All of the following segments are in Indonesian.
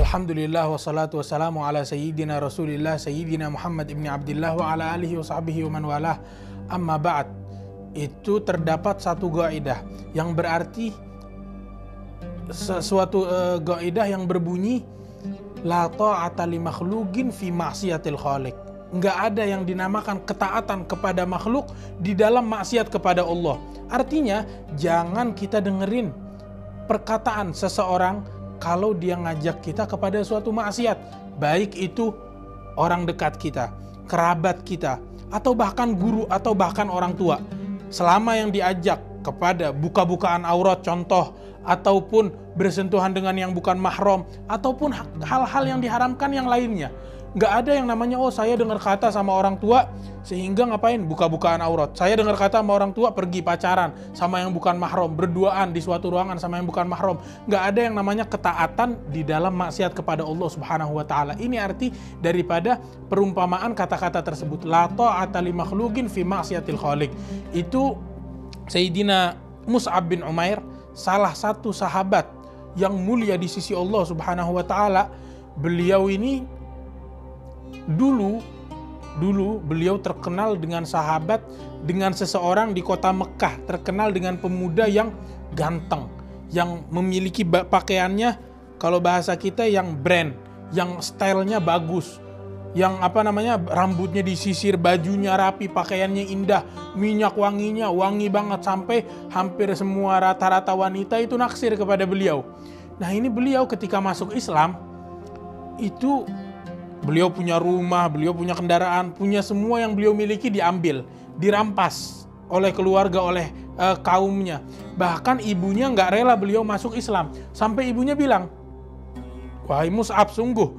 Alhamdulillah wassalatu wassalamu ala sayyidina Rasulillah sayyidina Muhammad ibn Abdullah wa ala alihi wa sahbihi wa man walah. Amma ba'd. Itu terdapat satu kaidah yang berarti sesuatu kaidah yang berbunyi la ta'ata li makhluqin fi ma'siyatil khaliq. Enggak ada yang dinamakan ketaatan kepada makhluk di dalam maksiat kepada Allah. Artinya jangan kita dengerin perkataan seseorang kalau dia ngajak kita kepada suatu maksiat, baik itu orang dekat kita, kerabat kita, atau bahkan guru, atau bahkan orang tua. Selama yang diajak kepada buka-bukaan aurat contoh, ataupun bersentuhan dengan yang bukan mahram, ataupun hal-hal yang diharamkan yang lainnya. Nggak ada yang namanya, oh saya dengar kata sama orang tua sehingga ngapain buka-bukaan aurat. Saya dengar kata sama orang tua pergi pacaran sama yang bukan mahram, berduaan di suatu ruangan sama yang bukan mahram. Nggak ada yang namanya ketaatan di dalam maksiat kepada Allah Subhanahu wa taala. Ini arti daripada perumpamaan kata-kata tersebut. La ta'ata li makhluqin fi ma'siyatil khaliq. Itu Sayyidina Mus'ab bin Umair, salah satu sahabat yang mulia di sisi Allah Subhanahu wa taala. Beliau ini Dulu beliau terkenal dengan sahabat, dengan seseorang di kota Mekah, terkenal dengan pemuda yang ganteng, yang memiliki pakaiannya, kalau bahasa kita yang brand, yang stylenya bagus, yang rambutnya disisir, bajunya rapi, pakaiannya indah, minyak wanginya wangi banget, sampai hampir semua rata-rata wanita itu naksir kepada beliau. Nah ini beliau ketika masuk Islam, itu beliau punya rumah, beliau punya kendaraan, punya semua yang beliau miliki diambil, dirampas oleh keluarga, oleh kaumnya. Bahkan ibunya nggak rela beliau masuk Islam. Sampai ibunya bilang, wahai Mus'ab, sungguh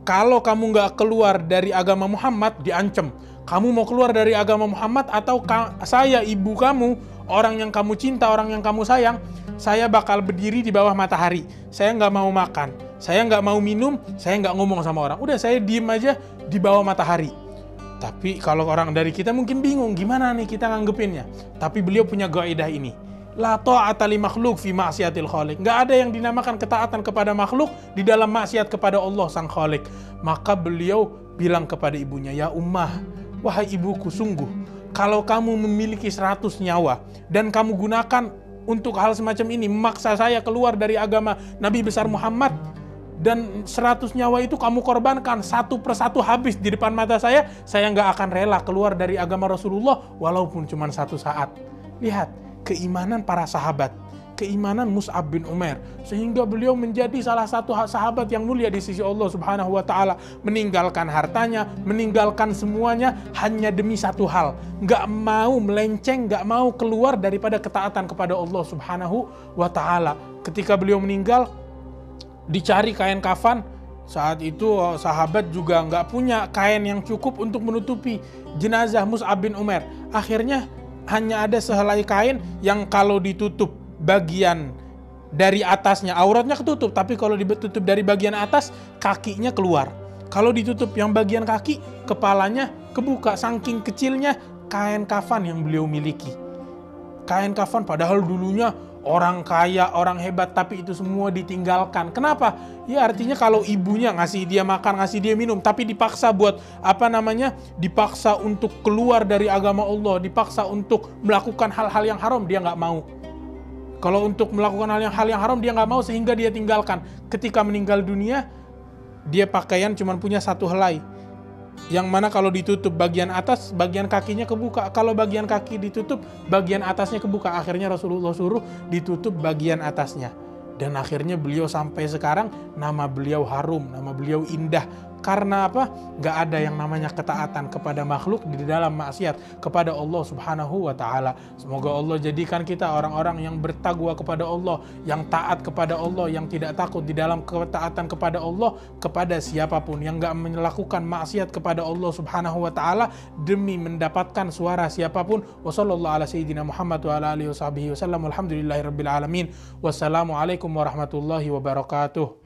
kalau kamu nggak keluar dari agama Muhammad, diancam. Kamu mau keluar dari agama Muhammad atau saya, ibu kamu, orang yang kamu cinta, orang yang kamu sayang, saya bakal berdiri di bawah matahari. Saya nggak mau makan, saya nggak mau minum, saya nggak ngomong sama orang. Udah, saya diem aja di bawah matahari. Tapi kalau orang dari kita mungkin bingung, gimana nih kita nganggepinnya. Tapi beliau punya kaidah ini. La ta'ata li makhluk fi ma'siyatil khaliq. Nggak ada yang dinamakan ketaatan kepada makhluk di dalam maksiat kepada Allah sang khaliq. Maka beliau bilang kepada ibunya, ya ummah, wahai ibuku, sungguh kalau kamu memiliki 100 nyawa dan kamu gunakan untuk hal semacam ini, memaksa saya keluar dari agama Nabi besar Muhammad, dan 100 nyawa itu kamu korbankan satu persatu habis di depan mata saya nggak akan rela keluar dari agama Rasulullah walaupun cuma 1 saat. Lihat keimanan para sahabat, keimanan Mus'ab bin Umair, sehingga beliau menjadi salah satu sahabat yang mulia di sisi Allah Subhanahu wa taala, meninggalkan hartanya, meninggalkan semuanya hanya demi satu hal, nggak mau melenceng, nggak mau keluar daripada ketaatan kepada Allah Subhanahu wa taala. Ketika beliau meninggal, dicari kain kafan. Saat itu sahabat juga nggak punya kain yang cukup untuk menutupi jenazah Mus'ab bin Umair. Akhirnya hanya ada sehelai kain yang kalau ditutup bagian dari atasnya auratnya ketutup, tapi kalau ditutup dari bagian atas kakinya keluar. Kalau ditutup yang bagian kaki, kepalanya kebuka. Saking kecilnya kain kafan yang beliau miliki. Kain kafan padahal dulunya orang kaya, orang hebat, tapi itu semua ditinggalkan. Kenapa? Ya artinya kalau ibunya ngasih dia makan, ngasih dia minum, tapi dipaksa buat dipaksa untuk keluar dari agama Allah, dipaksa untuk melakukan hal-hal yang haram, dia nggak mau. Kalau untuk melakukan hal yang haram dia nggak mau, sehingga dia tinggalkan. Ketika meninggal dunia, dia pakaian cuma punya 1 helai, yang mana kalau ditutup bagian atas, bagian kakinya kebuka. Kalau bagian kaki ditutup, bagian atasnya kebuka. Akhirnya Rasulullah suruh ditutup bagian atasnya. Dan akhirnya beliau sampai sekarang nama beliau harum, nama beliau indah. Karena apa? Gak ada yang namanya ketaatan kepada makhluk di dalam maksiat kepada Allah Subhanahu wa ta'ala. Semoga Allah jadikan kita orang-orang yang bertakwa kepada Allah, yang taat kepada Allah, yang tidak takut di dalam ketaatan kepada Allah kepada siapapun, yang gak melakukan maksiat kepada Allah Subhanahu wa ta'ala demi mendapatkan suara siapapun. Wassallallahu ala sayyidina Muhammad wa ala alihi wa sahbihi wa sallam. Alhamdulillahirabbil alamin. Wassalamualaikum warahmatullahi wabarakatuh.